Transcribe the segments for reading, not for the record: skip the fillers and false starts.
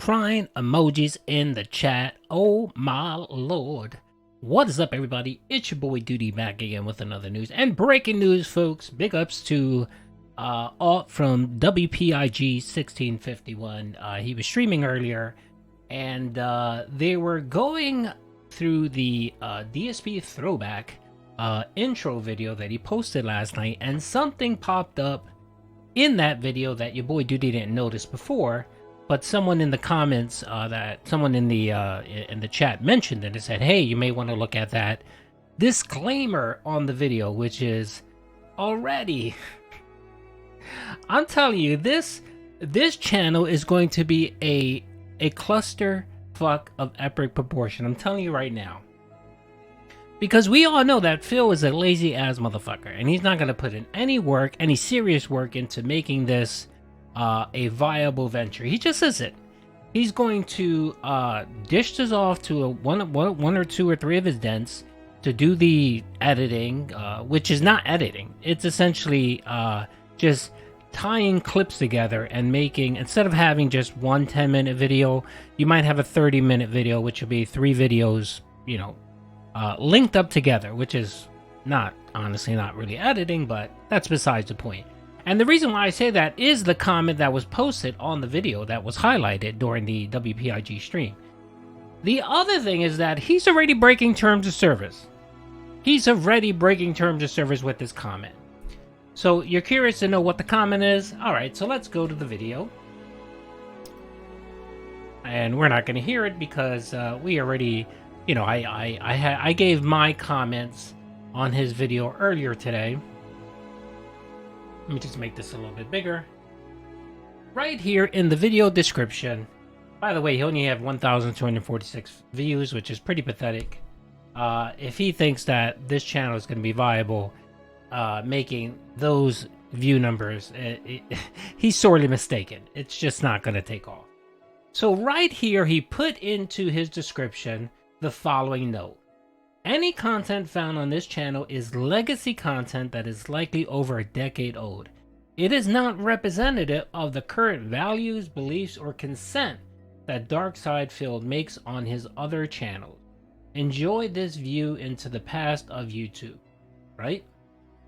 crying emojis in the chat. Oh my lord. What is up, everybody? It's your boy Duty back again with another news and breaking news, folks. Big ups to Alt from WPIG 1651. He was streaming earlier, and they were going through the DSP throwback intro video that he posted last night, and something popped up in that video that your boy Duty didn't notice before. But someone in the comments, someone in the chat mentioned it and said, "Hey, you may want to look at that disclaimer on the video," which is already. I'm telling you, this channel is going to be a cluster fuck of epic proportion. I'm telling you right now, because we all know that Phil is a lazy ass motherfucker, and he's not going to put in any serious work into making this a viable venture. He just isn't. He's going to dish this off to one or two or three of his dents to do the editing, which is not editing. It's essentially just tying clips together and making, instead of having just one 10-minute video, you might have a 30-minute video, which will be 3 videos, linked up together, which is honestly not really editing, but that's besides the point. And the reason why I say that is the comment that was posted on the video that was highlighted during the WPIG stream. The other thing is that he's already breaking terms of service. He's already breaking terms of service with this comment. So you're curious to know what the comment is? Alright, so let's go to the video. And we're not going to hear it because we already, I gave my comments on his video earlier today. Let me just make this a little bit bigger. Right here in the video description. By the way, he only have 1,246 views, which is pretty pathetic. If he thinks that this channel is going to be viable, making those view numbers, he's sorely mistaken. It's just not going to take off. So right here, he put into his description the following note. Any content found on this channel is legacy content that is likely over a decade old. It is not representative of the current values, beliefs, or consent that Darksidefield makes on his other channels. Enjoy this view into the past of YouTube, right?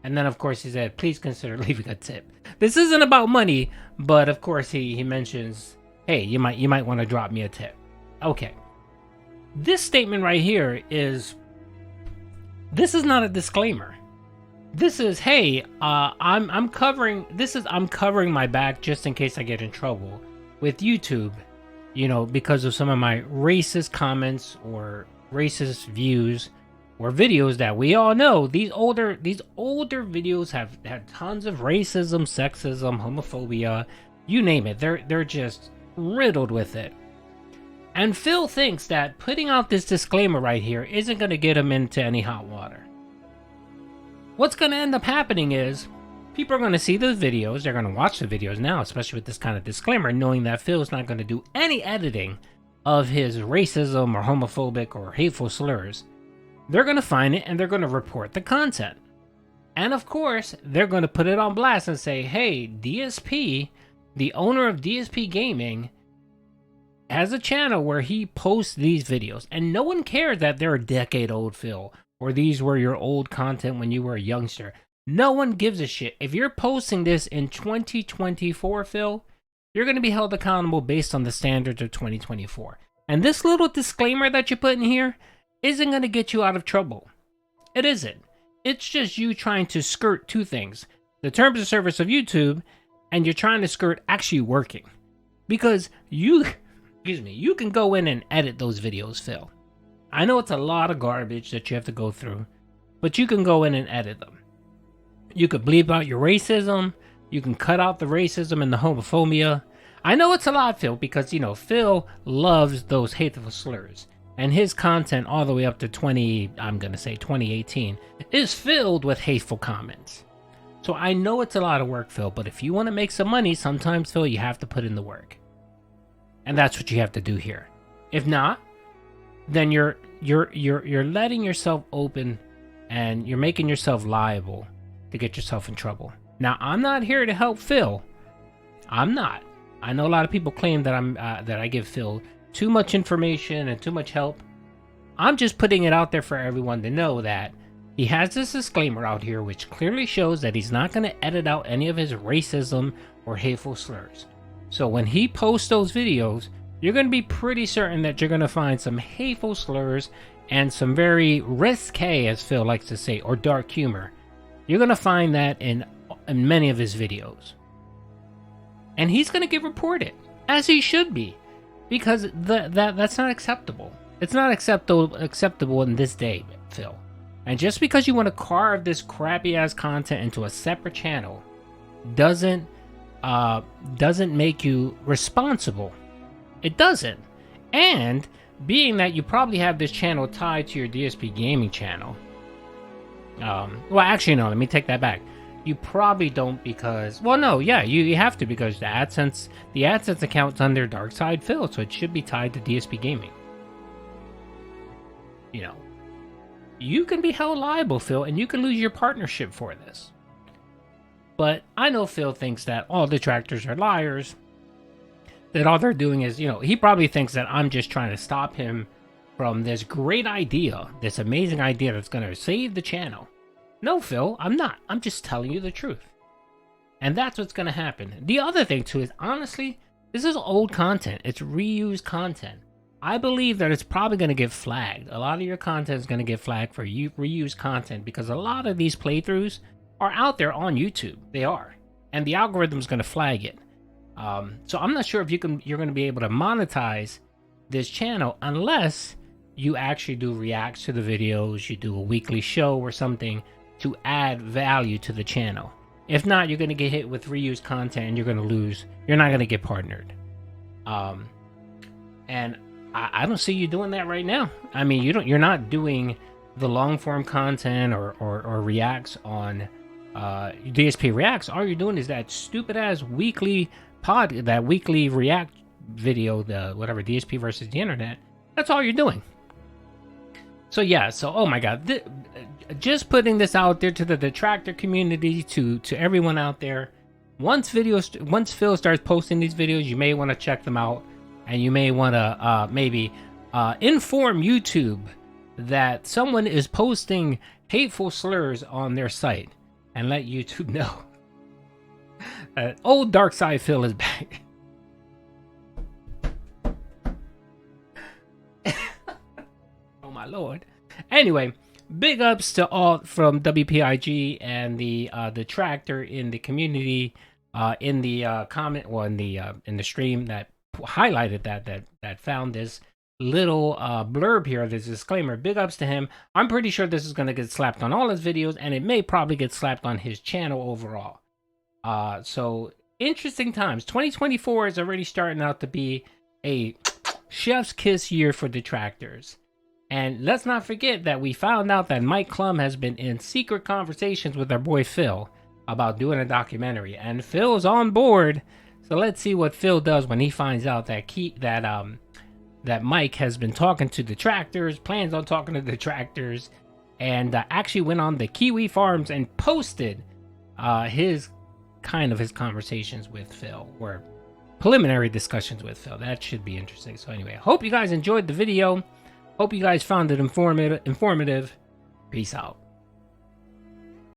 And then of course he said, please consider leaving a tip. This isn't about money, but of course he mentions, hey, you might want to drop me a tip. Okay. This statement right here is, this is not a disclaimer. This is, hey, I'm covering my back just in case I get in trouble with YouTube, because of some of my racist comments or racist views or videos that we all know. These older videos have had tons of racism, sexism, homophobia, you name it. They're just riddled with it. And Phil thinks that putting out this disclaimer right here isn't going to get him into any hot water. What's going to end up happening is people are going to see the videos. They're going to watch the videos now, especially with this kind of disclaimer, knowing that Phil's not going to do any editing of his racism or homophobic or hateful slurs. They're going to find it and they're going to report the content. And of course, they're going to put it on blast and say, hey, DSP, the owner of DSP Gaming, has a channel where he posts these videos, and no one cares that they're a decade old, Phil, or these were your old content when you were a youngster. No one gives a shit. If you're posting this in 2024, Phil, you're going to be held accountable based on the standards of 2024. And this little disclaimer that you put in here isn't going to get you out of trouble. It isn't. It's just you trying to skirt two things: the terms of service of YouTube, and you're trying to skirt actually working. Because you can go in and edit those videos, Phil. I know it's a lot of garbage that you have to go through, but you can go in and edit them. You could bleep out your racism. You can cut out the racism and the homophobia. I know it's a lot, Phil, because, Phil loves those hateful slurs. And his content all the way up to 2018, is filled with hateful comments. So I know it's a lot of work, Phil, but if you want to make some money, sometimes, Phil, you have to put in the work. And that's what you have to do here. If not, then you're letting yourself open and you're making yourself liable to get yourself in trouble. Now, I'm not here to help Phil. I'm not. I know a lot of people claim that that I give Phil too much information and too much help. I'm just putting it out there for everyone to know that he has this disclaimer out here which clearly shows that he's not going to edit out any of his racism or hateful slurs. So when he posts those videos, you're going to be pretty certain that you're going to find some hateful slurs and some very risque, as Phil likes to say, or dark humor. You're going to find that in many of his videos. And he's going to get reported, as he should be, because that's not acceptable. It's not acceptable in this day, Phil. And just because you want to carve this crappy ass content into a separate channel doesn't make you responsible. It doesn't. And being that you probably have this channel tied to your DSP gaming channel. Well, actually, no, let me take that back. You probably don't because, well, no, yeah, you have to because the AdSense account's under Darkside Phil, so it should be tied to DSP gaming. You know, you can be held liable, Phil, and you can lose your partnership for this. But I know Phil thinks that all detractors are liars, that all they're doing is, you know, he probably thinks that I'm just trying to stop him from this great idea, this amazing idea that's going to save the channel. No, Phil, I'm not. I'm just telling you the truth. And that's what's going to happen. The other thing, too, is honestly, this is old content. It's reused content. I believe that it's probably going to get flagged. A lot of your content is going to get flagged for reused content because a lot of these playthroughs are out there on YouTube. They are. And the algorithm is going to flag it. So I'm not sure if you're going to be able to monetize this channel unless you actually do reacts to the videos, you do a weekly show or something to add value to the channel. If not, you're going to get hit with reused content and you're going to lose. You're not going to get partnered. And I don't see you doing that right now. I mean, you're not doing the long form content or reacts on DSP reacts. All you're doing is that stupid ass weekly react video, the whatever DSP versus the internet. That's all you're doing. So yeah, oh my god, just putting this out there to the detractor community, to everyone out there. Once Phil starts posting these videos, you may want to check them out, and you may want to maybe inform YouTube that someone is posting hateful slurs on their site, and let YouTube know that old Darkside Phil is back. Oh my lord. Anyway, big ups to all from WPIG and the detractor in the community, in the comment, or in the stream that highlighted that found this little blurb here, this disclaimer. Big ups to him. I'm pretty sure this is going to get slapped on all his videos, and it may probably get slapped on his channel overall. So interesting times. 2024 is already starting out to be a chef's kiss year for detractors. And let's not forget that we found out that Mike Klum has been in secret conversations with our boy Phil about doing a documentary, and Phil's on board. So let's see what Phil does when he finds out that Mike has been talking to detractors, plans on talking to detractors, and actually went on the Kiwi Farms and posted his conversations with Phil, or preliminary discussions with Phil. That should be interesting. So anyway, hope you guys enjoyed the video. Hope you guys found it informative. Peace out.